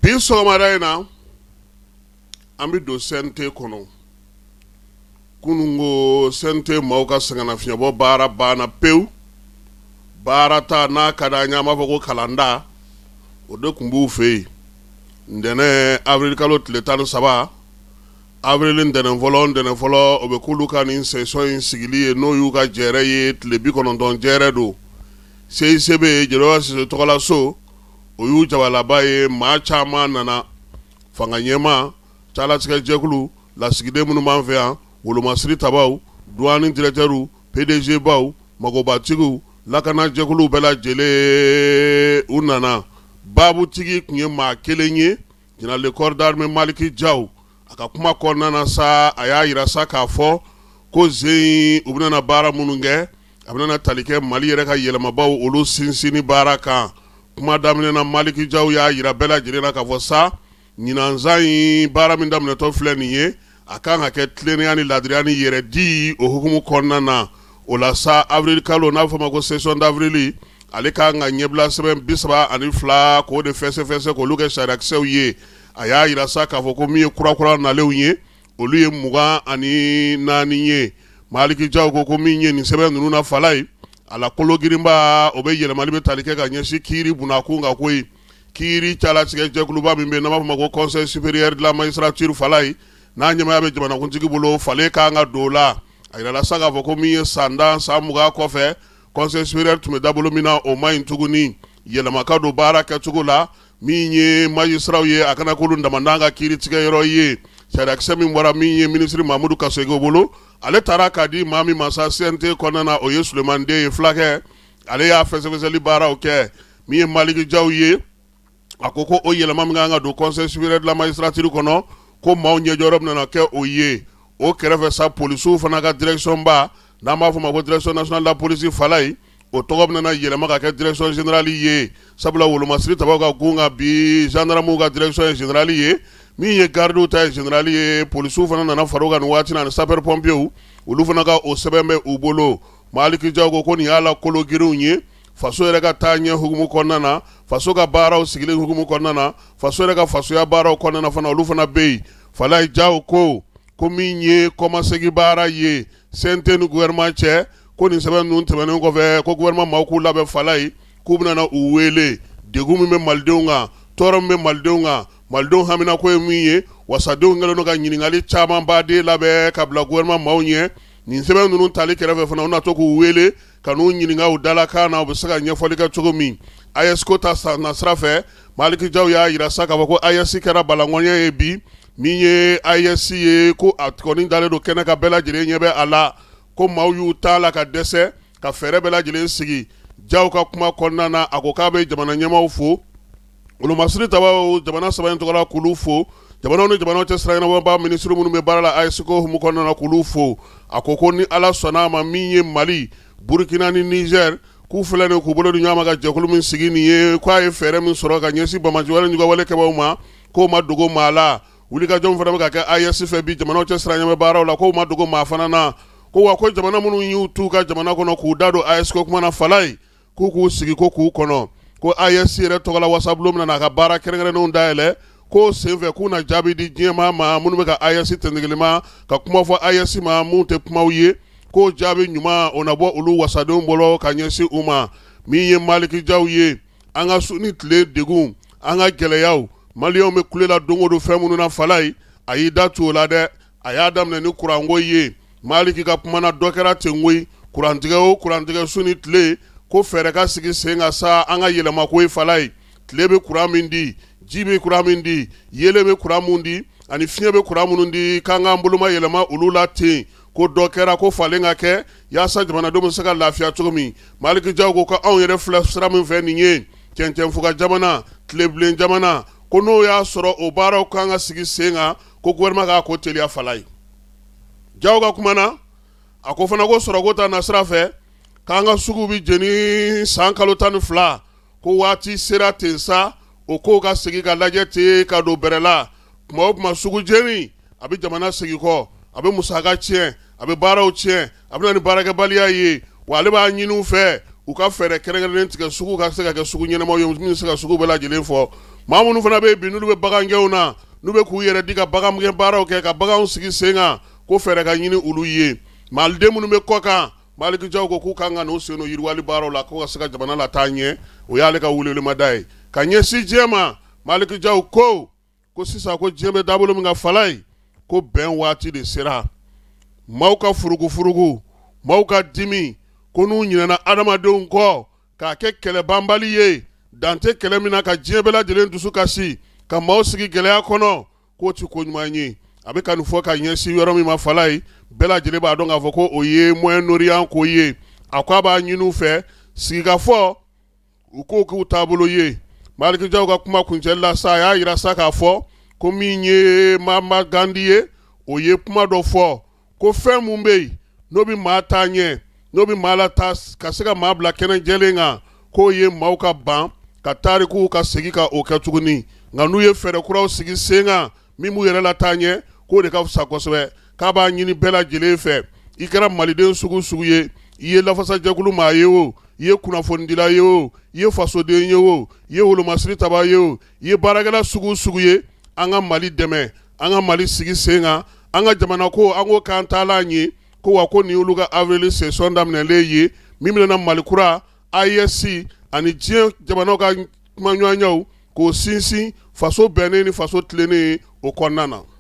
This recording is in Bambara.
Bi sɔgɔmada in na an bɛ don CNT kɔnɔ. Kunun ko CNT maaw ka sɛgɛnnafiɲɛbɔ baara banna pewu. Baara ta n'a ka d'an ye an b'a fɔ ko kalanda o de tun b'u fɛ yen. Ntɛnɛn avril kalo tile 13 avril ntɛnɛn fɔlɔ o bɛ k'olu ka nin session in sigili ye n'o y'u ka jɛrɛ ye tile 90 jɛrɛ don. CICB Jɛnɛba Sise tɔgɔla so o y'u jabalaba ye maa caman nana fanga ɲɛma calatigɛ jɛkulu lasigiden minnu b'an fɛ yan wolomasiri tabaw douane directeurs PDG baw magobatigiw lakana jɛkulu bɛɛ lajɛlen u nana. Baabutigi tun ye maa kelen ye général de corps d'armée Maliki Jaw a ka kuma kɔnɔna na sa a y'a yira sa k'a fɔ ko zen u bɛna baara minnu kɛ a bɛna tali kɛ Mali yɛrɛ ka yɛlɛmabaw olu sinsinni baara kan. Kuma daminɛ na Maliki Jaw y'a yira bɛɛ lajɛlen na k'a fɔ sa ɲinanzan in baara min daminɛtɔ filɛ nin ye a kan ka kɛ tilennenya ni ladiriya ni yɛrɛ di o hukumu kɔnɔna na. O la sa avril kalo n'a fɔ ma ko session d'avril ale kan ka ɲɛbila sɛbɛn 32 k'o de fɛsɛfɛsɛ k'olu kɛ sariyakisɛw ye. A y'a yira sa k'a fɔ ko min ye kurakura nalenw ye olu ye 24 ye. Maliki Jaw ko min ye nin sɛbɛn ninnu na fala ye a la kolo girinba o bɛ yɛlɛmali bɛ tali kɛ ka ɲɛsin kiiri bunakun kan koyi. Kiiri calatigɛ jɛkuluba min bɛ n'an b'a fɔ ma ko conseil supérieur de la magistrature fala ye n'a ɲɛmaya bɛ jamanakuntigi bolo fale kan ka don o la. A yirala sa k'a fɔ ko min ye san 20 kɔfɛ conseil supérieur tun bɛ dabolo min na o ma ɲi tuguni yɛlɛma ka don baara kɛcogo la min ye magistraw ye a kana k'olu damandan ka kiiri tigɛ yɔrɔ ye. Sariyakisɛ min bɔra min ye ministre Mamudu Kasego bolo ale taara k'a di maa min ma sa CNT kɔnɔna na o ye Sulemani Den ye fulakɛ ale y'a fɛsɛfɛsɛli baaraw kɛ min ye Maliki Jaw ye. A ko o yɛlɛma min kan ka don conseil supérieur de la magistrature kɔnɔ ko maaw ɲɛjɔyɔrɔ bɛna kɛ o ye. O kɛrɛfɛ sa polisiw fana ka direction ba n'an b'a fɔ ma ko direction nationale de la police fala ye o tɔgɔ bɛna yɛlɛma ka kɛ direction générale ye. Sabula wolomasiri tabaw ka gun ka bi gendarmew ka direction ye générale ye min ye gardiw ta ye générale ye. Polisiw fana nana far'o kan nin waati na ni sapeur pompiers olu fana ka o sɛbɛn bɛ u bolo. Maliki Jaw ko nin y'a la kolo girinw ye faso yɛrɛ ka taa ɲɛ hukumu kɔnɔna na faso ka baaraw sigilen hukumu kɔnɔna na faso yɛrɛ ka fasoya baaraw kɔnɔna na fana olu fana bɛ yen. Falaye Jaw ko min ye kɔmasegi baara ye CNT ni gouvernement cɛ ko nin sɛbɛn ninnu tɛmɛnen kɔfɛ ko gouvernement maaw k'u labɛn falaye k'u bɛna u wele degun min bɛ malidenw kan tɔɔrɔ min bɛ malidenw kan malidenw hamina ko ye min ye wasadenw kɛlen don ka ɲininkali caman baden labɛn ka bila gouvernement maaw ɲɛ. Nin sɛbɛn ninnu tali kɛrɛfɛ fana u na to k'u wele ka n'u ɲininka u dalakan na u bɛ se ka ɲɛfɔli kɛ cogo min. AES ko ta na sira fɛ Maliki Jaw y'a yira sa k'a fɔ ko AES kɛra balankɔnya ye bi min ye AES ye ko a kɔni dalen don kɛnɛ ka bɛɛ lajɛlen ɲɛ bɛ a la ko maaw y'u ta la ka dɛsɛ ka fɛɛrɛ bɛɛ lajɛlen sigi. Jaw ka kuma kɔnɔna na a ko k'a bɛ jamana ɲɛmaaw fo wolomasiri tabaw jamana saba in tɔgɔla k'olu fo jamanaw ni jamanaw cɛ sira ɲɛnabɔba ministre minnu bɛ baara la AES ko hukumu kɔnɔna na k'olu fo. A ko ni ala sɔnna a ma min ye Mali Burkina ni Niger k'u filɛ nin k'u bolo di ɲɔgɔn ma ka jɛkulu min sigi nin ye k'a ye fɛɛrɛ min sɔrɔ ka ɲɛsin bamajiwale ɲugawale kɛbaw ma k'o ma dogo maa la. Wulikajɔw fana bɛ ka kɛ AES fɛ bi jamanaw cɛ sira ɲɛnabɔ baaraw la k'o ma dogo maa fana na ko wa ko jamana minnu y'u t'u ka jamana kɔnɔ k'u da don AES ko kuma na falaye k'u sigi ko k'u kɔnɔ ko AES yɛrɛ tɔgɔla wasabulon min na ka baara kɛrɛnkɛrɛnnenw dayɛlɛ ko senfɛ k'u na jaabi di diɲɛma ma minnu bɛ ka AES tɛntigɛlima ka kuma fɔ AES ma mun tɛ kumaw ye k'o jaabi ɲuman o na bɔ olu wasadenw bolo ka ɲɛsin u ma. Min ye Maliki Jaw ye an ka su ni tile degun an ka gɛlɛyaw maliyɛnw bɛ kulela don o don fɛn minnu na falaye a y'i da tu o la dɛ. A y'a daminɛ ni kuranko ye Maliki ka kuma na dɔ kɛra ten koyi kurantigɛ o kurantigɛ su ni tile ko fɛɛrɛ ka sigi sen ka sa an ka yɛlɛma ko ye falaye. Tile bɛ kuran min di ji bɛ kuran min di yele bɛ kuran mun di ani fiɲɛ bɛ kuran minnu di k'an k'an boloma yɛlɛma olu la ten ko dɔ kɛra ko falen ka kɛ yaasa jamanadenw bɛ se ka lafiya cogo min. Maliki Jaw ko anw yɛrɛ filɛ sira min fɛ nin ye cɛncɛnfuga jamana tilebilen jamana ko n'o y'a sɔrɔ o baaraw kan ka sigi sen kan ko gouvernement k'a ko teliya falaye. Jaw ka kuma na a ko fana ko sɔrɔko ta na sira fɛ k'an ka sugu bɛ jeni san kalo 12 ko waati sera ten sa o ko ka sigi ka lajɛ ten ka don bɛrɛ la kuma o kuma sugu jeni a bɛ jamana sigi kɔ a bɛ musaka tiɲɛ a bɛ baaraw tiɲɛ a bɛ na ni baarakɛbaliya ye wa ale b'a ɲini u fɛ u ka fɛɛrɛ kɛrɛnkɛrɛnnen tigɛ sugu ka se ka kɛ sugu ɲɛnamaw ye min se ka sugu bɛɛ lajɛlen fɔ. maa minnu fana bɛ bi n'olu bɛ bagangɛnw na n'u bɛ k'u yɛrɛ di ka bagangɛn baaraw kɛ ka baganw sigi sen kan ko fɛɛrɛ ka ɲini olu ye maliden minnu bɛ kɔ kan Malikijaw ko k'u kan ka n'u sen n'o yiriwali baaraw la ko ka se ka jamana lataa ɲɛ o y'ale ka welewelemada ye ka ɲɛsin diɲɛ ma Malikijaw ko sisan ko diɲɛ bɛ taabolo min ka fala ye ko bɛn waati de sera maaw ka furugu maaw ka dimi ko n'u ɲinɛna adamadenw kɔ k'a kɛ kɛlɛbanbali ye dan tɛ kɛlɛ min na ka diɲɛ bɛɛ lajɛlen dusu kasi ka maaw sigi gɛlɛya kɔnɔ k'o ti ko ɲuman ye a bɛ ka nin fɔ ka ɲɛsin yɔrɔ min ma fala ye bɛɛ lajɛlen b'a dɔn k'a fɔ ko o ye Moyen-Orient ko ye a ko a b'a ɲini u fɛ sigikafɔ u k'o k'u taabolo ye Malikijaw ka kuma kuncɛli la sa a y'a yira sa k'a fɔ ko min ye Mahatma Gandhi ye o ye kuma dɔ fɔ ko fɛn mun bɛ yen n'o bɛ maa taa ɲɛ n'o bɛ maa lataa ka se ka maa bila kɛnɛ jɛlen kan k'o ye maaw ka ban ka tarikuw ka segin ka o kɛ tuguni nka n'u ye fɛɛrɛ kuraw sigi sen kan min b'u yɛrɛ lataa ɲɛ k'o de ka fisa kosɛbɛ k'a b'a ɲini bɛɛ lajɛlen fɛ i kɛra maliden sugu sugu ye i ye lafasajɛkulu maa ye o i ye kunnafonidila ye o i ye fasoden ye o i ye wolomasiri taba ye o i ye baarakɛla sugu sugu ye an ka Mali dɛmɛ an ka Mali sigi sen kan an ka jamana ko an k'o k'an taalan ye ko wa ko nin y'olu ka avril session daminɛlen ye min bɛna Mali kura AES ani diɲɛ jamanaw ka kumaɲɔgɔnyaw k'o sinsin faso bɛnnen ni faso tilennen o kɔnɔna na